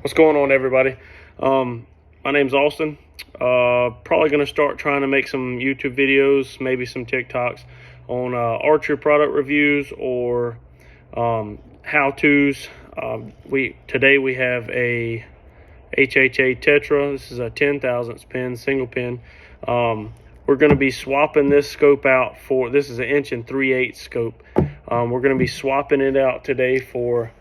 What's going on, everybody? My name's Austin. Probably going to start trying to make some YouTube videos, maybe some TikToks on archery product reviews or how-tos. Today we have a HHA Tetra. This is a 10 thousandths pin, single pin. We're going to be swapping this scope out for, this is an 1 3/8 scope. We're going to be swapping it out today for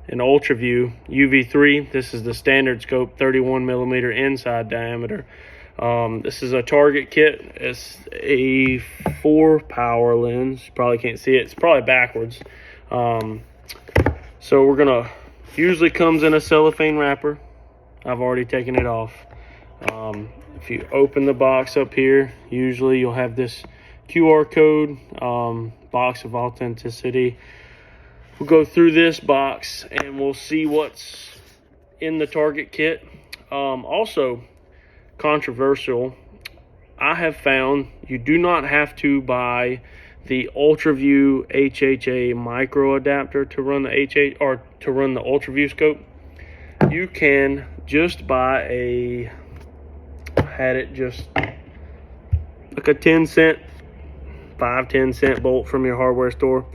an Ultraview UV3. This is the standard scope, 31 millimeter inside diameter. This is a target kit. It's a 4-power lens. You probably can't see it. It's probably backwards. So we're gonna, usually comes in a cellophane wrapper. I've already taken it off. If you open the box up here, usually you'll have this QR code, box of authenticity. We'll go through this box and we'll see what's in the target kit. Also, controversial, I have found you do not have to buy the Ultraview HHA micro adapter to run the Ultraview scope. You can just buy a, had it just like a 10-cent, 10 cent bolt from your hardware store.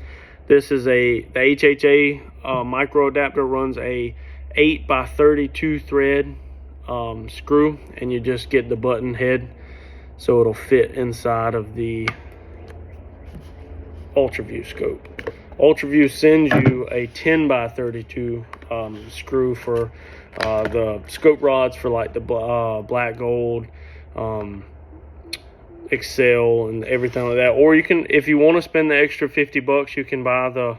This is the HHA micro adapter runs a 8x32 thread screw, and you just get the button head so it'll fit inside of the Ultraview scope. Ultraview sends you a 10x32 screw for the scope rods for like the black gold, Excel and everything like that. Or you can, if you want to spend the extra $50, you can buy the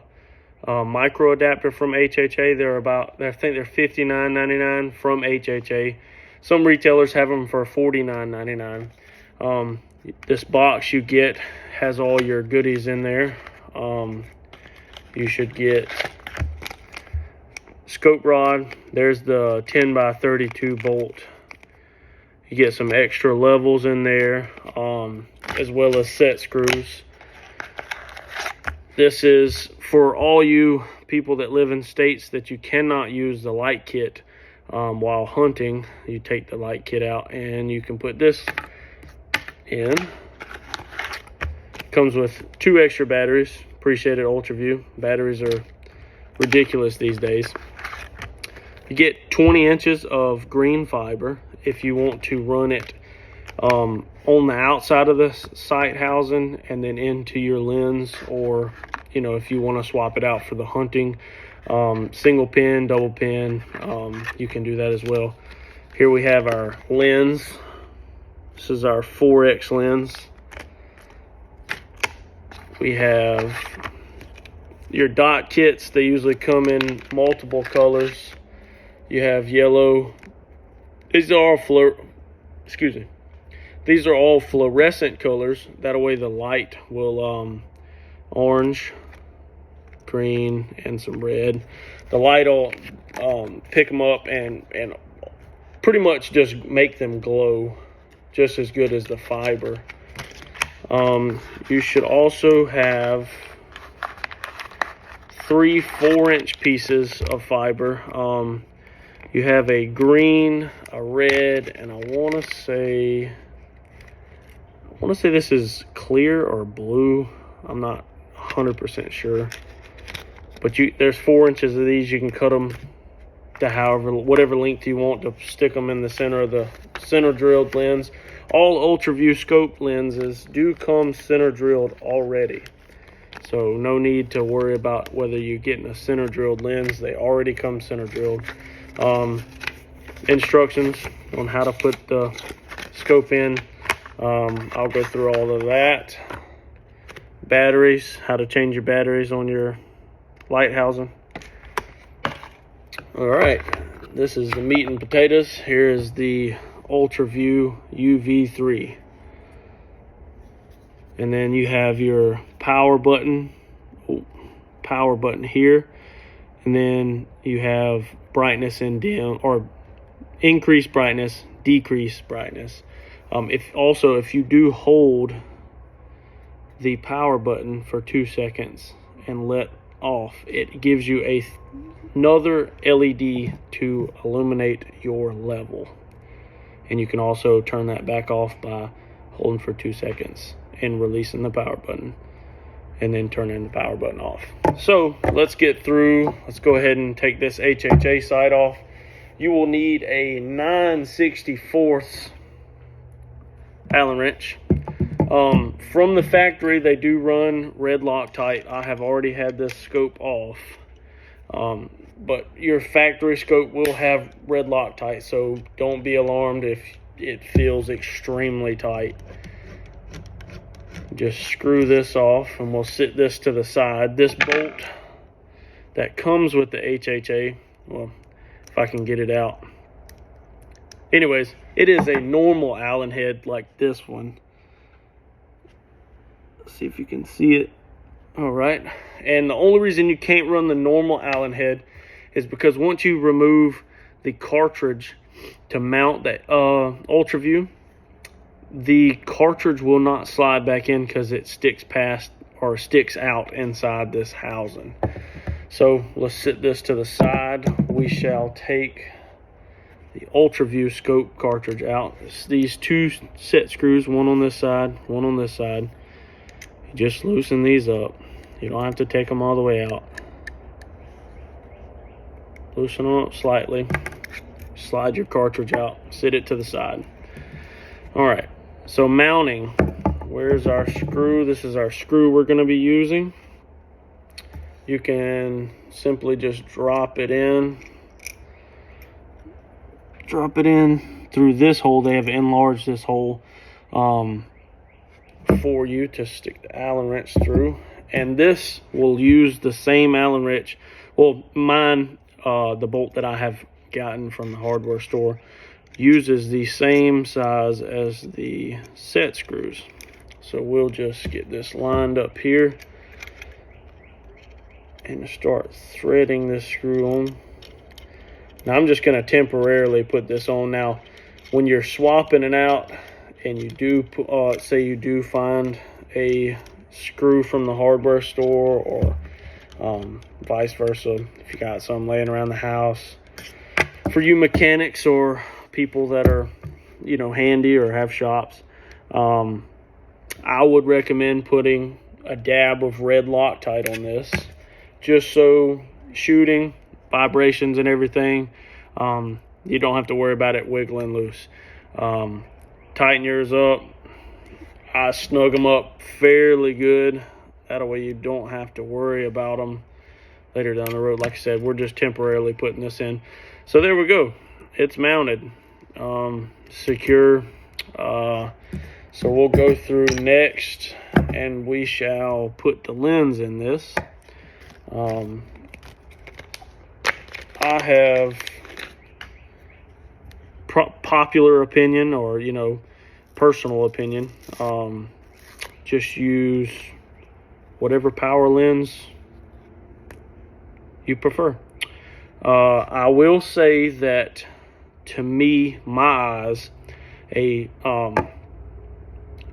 micro adapter from HHA. They're about, I think they're $59.99 from HHA. Some retailers have them for $49.99. This box you get has all your goodies in there. You should get scope rod. There's the 10x32 bolt. You get some extra levels in there, as well as set screws. This is for all you people that live in states that you cannot use the light kit while hunting. You take the light kit out and you can put this in. Comes with 2 extra batteries. Appreciate it, Ultraview. Batteries are ridiculous these days. You get 20 inches of green fiber if you want to run it on the outside of the sight housing and then into your lens, or you know, if you want to swap it out for the hunting, single pin, double pin, you can do that as well. Here we have our lens. This is our 4X lens. We have your dot kits. They usually come in multiple colors. You have yellow. These are all These are all fluorescent colors. That way the light will orange, green, and some red. The light will pick them up and pretty much just make them glow just as good as the fiber. You should also have 3 4-inch pieces of fiber. You have a green, a red, and I want to say this is clear or blue. I'm not 100% sure. But there's 4 inches of these. You can cut them to whatever length you want to stick them in the center of the center drilled lens. All Ultraview scope lenses do come center drilled already. So no need to worry about whether you're getting a center drilled lens. They already come center drilled. Instructions on how to put the scope in. I'll go through all of that. Batteries, how to change your batteries on your light housing. All right, this is the meat and potatoes. Here is the Ultraview UV3. And then you have your power button here. And then you have brightness and dim, or increase brightness, decrease brightness. If you do hold the power button for 2 seconds and let off, it gives you another LED to illuminate your level. And you can also turn that back off by holding for 2 seconds and releasing the power button, and then turning the power button off. So let's get through. Let's go ahead and take this HHA side off. You will need a 9/64 Allen wrench. From the factory, they do run red Loctite. I have already had this scope off. But your factory scope will have red Loctite, so don't be alarmed if it feels extremely tight. Just screw this off, and we'll sit this to the side. This bolt that comes with the HHA, well, if I can get it out. Anyways, it is a normal Allen head like this one. Let's see if you can see it. All right, and the only reason you can't run the normal Allen head is because once you remove the cartridge to mount that Ultraview, the cartridge will not slide back in because it sticks past or sticks out inside this housing. So let's sit this to the side. We shall take the Ultraview scope cartridge out. It's these 2 set screws, one on this side, one on this side. You just loosen these up. You don't have to take them all the way out. Loosen them up slightly. Slide your cartridge out. Sit it to the side. All right. So mounting. Where's our screw? This is our screw we're going to be using. You can simply just drop it in. Drop it in through this hole. They have enlarged this hole for you to stick the Allen wrench through. And this will use the same Allen wrench. Well, mine, the bolt that I have gotten from the hardware store, uses the same size as the set screws. So we'll just get this lined up here and start threading this screw on. Now I'm just going to temporarily put this on. Now when you're swapping it out and you do say you do find a screw from the hardware store, or vice versa, if you got some laying around the house, for you mechanics or people that are, you know, handy or have shops, I would recommend putting a dab of red Loctite on this, just so shooting, vibrations and everything, you don't have to worry about it wiggling loose. Tighten yours up. I snug them up fairly good. That way you don't have to worry about them later down the road. Like I said, we're just temporarily putting this in. So there we go. It's mounted, secure. So we'll go through next, and we shall put the lens in this. I have popular opinion, or, you know, personal opinion, just use whatever power lens you prefer. I will say that, to me, my eyes, a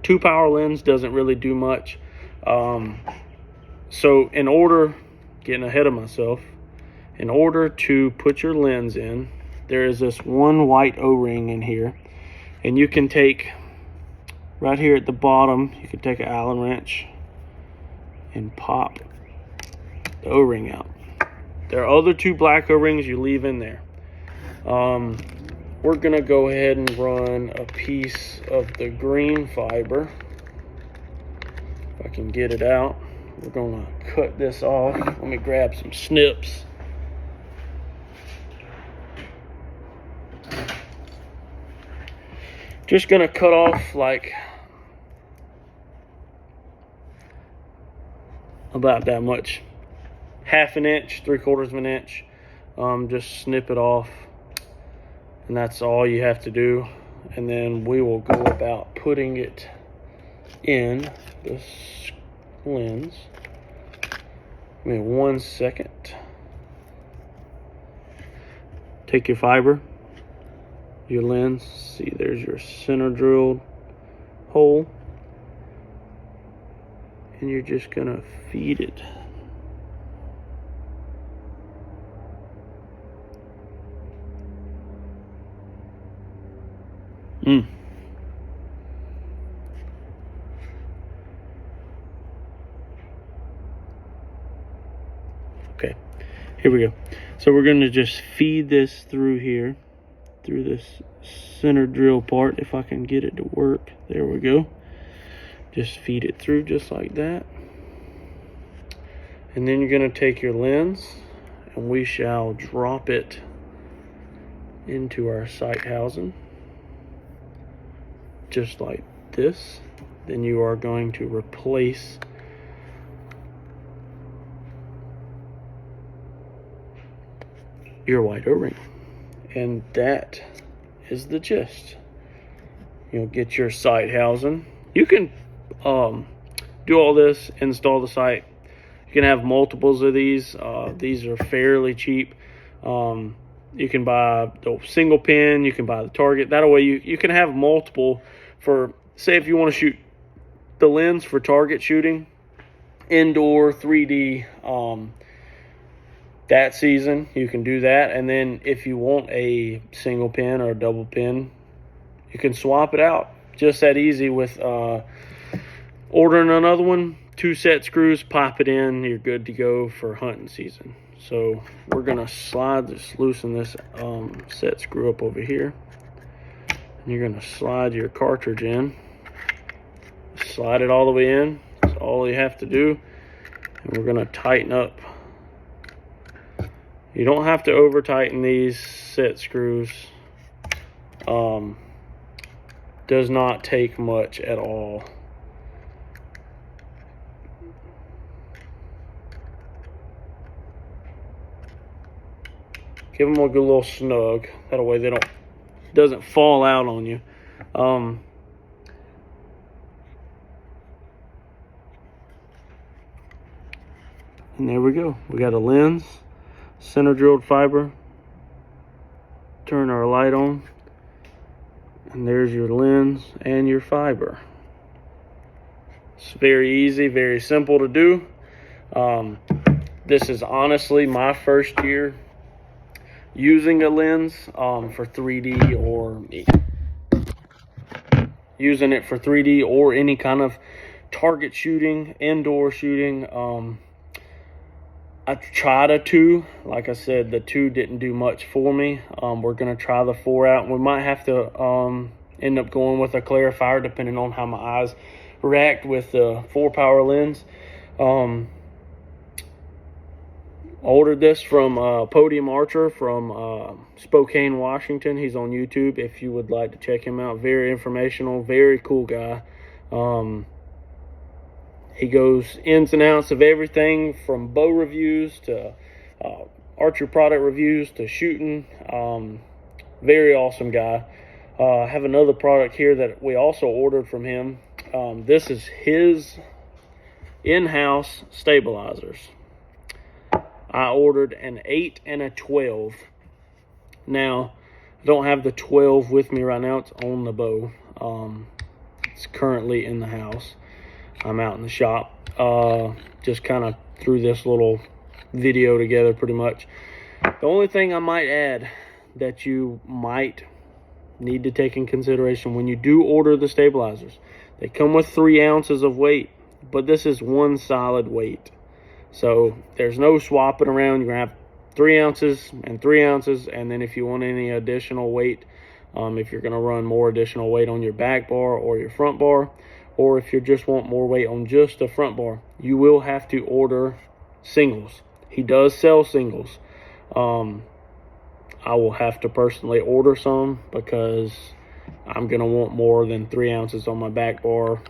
2 power lens doesn't really do much. So in order, getting ahead of myself, in order to put your lens in, there is this one white O-ring in here, and you can take, right here at the bottom, you can take an Allen wrench and pop the O-ring out. There are other 2 black O-rings you leave in there. We're gonna go ahead and run a piece of the green fiber. If I can get it out, we're gonna cut this off. Let me grab some snips. Just gonna cut off like about that much, 1/2 inch, 3/4 of an inch. Just snip it off, and that's all you have to do. And then we will go about putting it in this lens. Give me 1 second. Take your fiber, your lens, see there's your center drilled hole, and you're just gonna feed it Okay, here we go. So we're going to just feed this through here, through this center drill part, if I can get it to work. There we go. Just feed it through just like that. And then you're going to take your lens and we shall drop it into our sight housing just like this. Then you are going to replace your white O-ring, and that is the gist. You'll get your sight housing. You can do all this, install the sight. You can have multiples of these. These are fairly cheap. You can buy the single pin, you can buy the target. That way you can have multiple for, say if you want to shoot the lens for target shooting, indoor 3D, that season, you can do that. And then if you want a single pin or a double pin, you can swap it out. Just that easy with ordering another one, 2 set screws, pop it in, you're good to go for hunting season. So we're gonna slide this, loosen this set screw up over here. And you're gonna slide your cartridge in. Slide it all the way in. That's all you have to do. And we're gonna tighten up. You don't have to over tighten these set screws. Does not take much at all. Give them a good little snug. That way they doesn't fall out on you. And there we go. We got a lens, center drilled fiber. Turn our light on. And there's your lens and your fiber. It's very easy, very simple to do. This is honestly my first year using a lens for 3D, or using it for 3D or any kind of target shooting, indoor shooting. I tried a 2. Like I said, the 2 didn't do much for me. We're going to try the 4 out. We might have to end up going with a clarifier depending on how my eyes react with the 4-power lens. I ordered this from Podium Archer from Spokane, Washington. He's on YouTube if you would like to check him out. Very informational, very cool guy. He goes ins and outs of everything from bow reviews to archer product reviews to shooting. Very awesome guy. I have another product here that we also ordered from him. This is his in-house stabilizers. I ordered an 8 and a 12. Now, I don't have the 12 with me right now. It's on the bow. It's currently in the house. I'm out in the shop. Just kind of threw this little video together pretty much. The only thing I might add that you might need to take in consideration when you do order the stabilizers, they come with 3 ounces of weight, but this is one solid weight. So there's no swapping around. You're going to have 3 ounces and 3 ounces. And then if you want any additional weight, if you're going to run more additional weight on your back bar or your front bar, or if you just want more weight on just the front bar, you will have to order singles. He does sell singles. I will have to personally order some because I'm going to want more than 3 ounces on my back bar.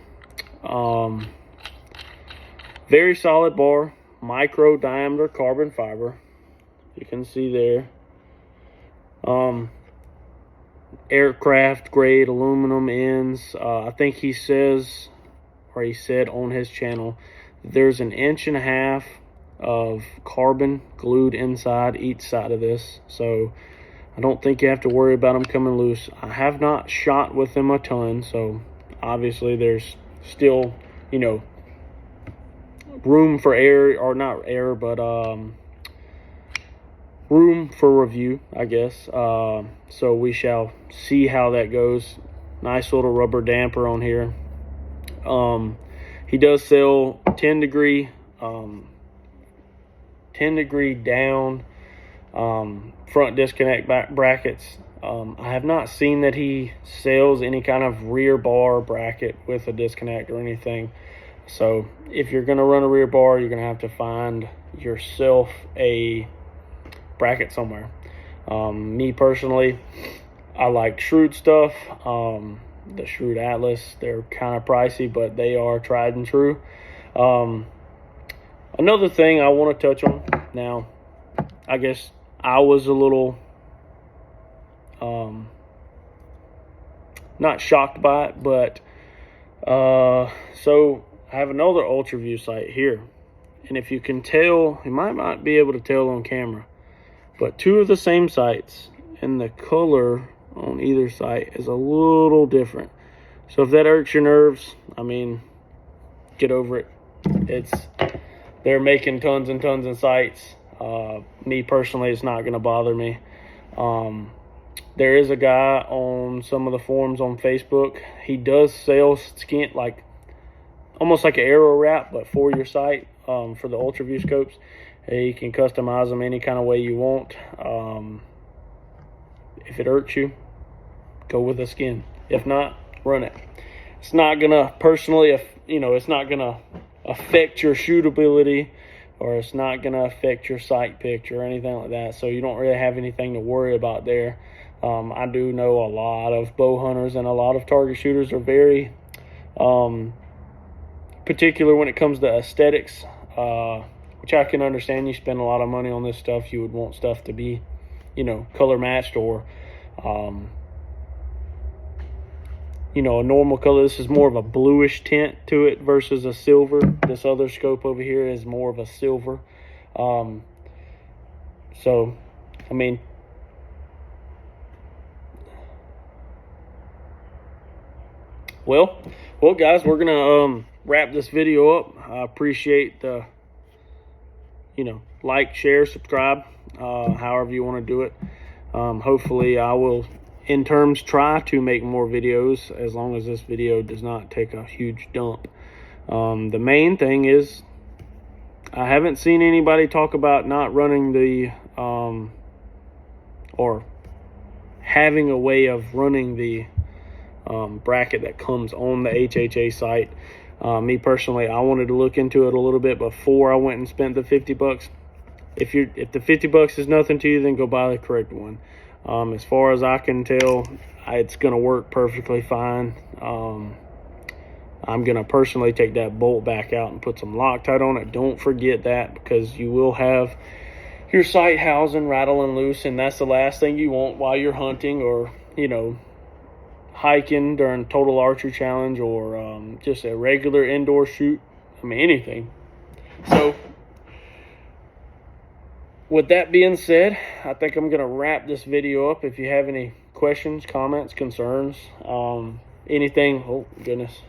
Very solid bar. Micro diameter carbon fiber. You can see there. Aircraft grade aluminum ends. I think he says, or he said on his channel, there's 1.5 inches of carbon glued inside each side of this. So I don't think you have to worry about them coming loose. I have not shot with them a ton, so obviously there's still, you know, room for error, or not error, but room for review, I guess. So we shall see how that goes. Nice little rubber damper on here. He does sell 10 degree down front disconnect brackets. I have not seen that he sells any kind of rear bar bracket with a disconnect or anything. So if you're going to run a rear bar, you're going to have to find yourself a bracket somewhere. Me personally, I like Shrewd stuff. The Shrewd Atlas, they're kind of pricey, but they are tried and true. Another thing I want to touch on now, I guess I was a little not shocked by it, but so I have another Ultraview site here, and if you can tell, you might not be able to tell on camera, but two of the same sites, and the color on either site is a little different. So if that irks your nerves, I mean, get over it. They're making tons and tons of sites. Me personally, it's not going to bother me. There is a guy on some of the forums on Facebook. He does sell skin, like almost like an arrow wrap, but for your site, for the Ultraview scopes. You can customize them any kind of way you want. If it irks you, go with the skin. If not, run it. It's not gonna personally, it's not gonna affect your shootability, or it's not gonna affect your sight picture or anything like that. So you don't really have anything to worry about there. I do know a lot of bow hunters and a lot of target shooters are very particular when it comes to aesthetics, which I can understand. You spend a lot of money on this stuff, you would want stuff to be, color matched, or a normal color. This is more of a bluish tint to it versus a silver. This other scope over here is more of a silver. So I mean, well guys, we're gonna wrap this video up. I appreciate the like, share, subscribe, however you want to do it. Hopefully I will in terms try to make more videos, as long as this video does not take a huge dump. The main thing is, I haven't seen anybody talk about not running the or having a way of running the bracket that comes on the HHA site. Me personally, I wanted to look into it a little bit before I went and spent the $50. If the $50 is nothing to you, then go buy the correct one. As far as I can tell, it's going to work perfectly fine. I'm going to personally take that bolt back out and put some Loctite on it. Don't forget that, because you will have your sight housing rattling loose, and that's the last thing you want while you're hunting, or hiking during Total Archery Challenge, or just a regular indoor shoot. I mean, anything. So with that being said, I think I'm going to wrap this video up. If you have any questions, comments, concerns, anything, oh goodness,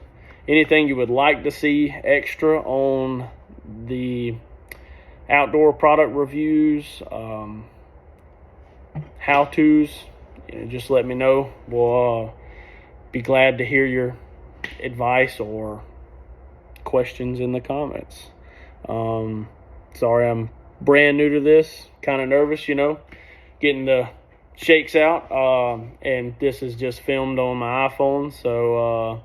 anything you would like to see extra on the outdoor product reviews, how-tos, just let me know. We'll be glad to hear your advice or questions in the comments. Sorry, I'm brand new to this, kind of nervous, getting the shakes out, and this is just filmed on my iPhone, so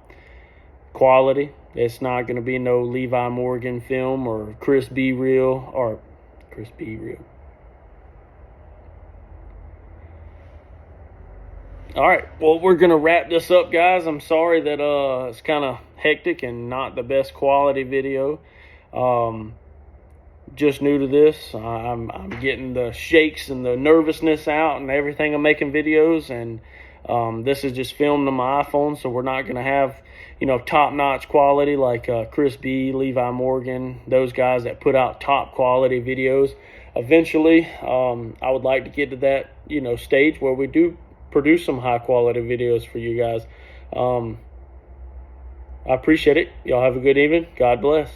quality, it's not going to be no Levi Morgan film or Chris B reel. All right, well, we're going to wrap this up, guys. I'm sorry that it's kind of hectic and not the best quality video. Just new to this. I'm getting the shakes and the nervousness out and everything. I'm making videos, and this is just filmed on my iPhone, so we're not going to have, top-notch quality like Chris B, Levi Morgan, those guys that put out top quality videos. Eventually, I would like to get to that, stage where we do produce some high-quality videos for you guys. I appreciate it. Y'all have a good evening. God bless.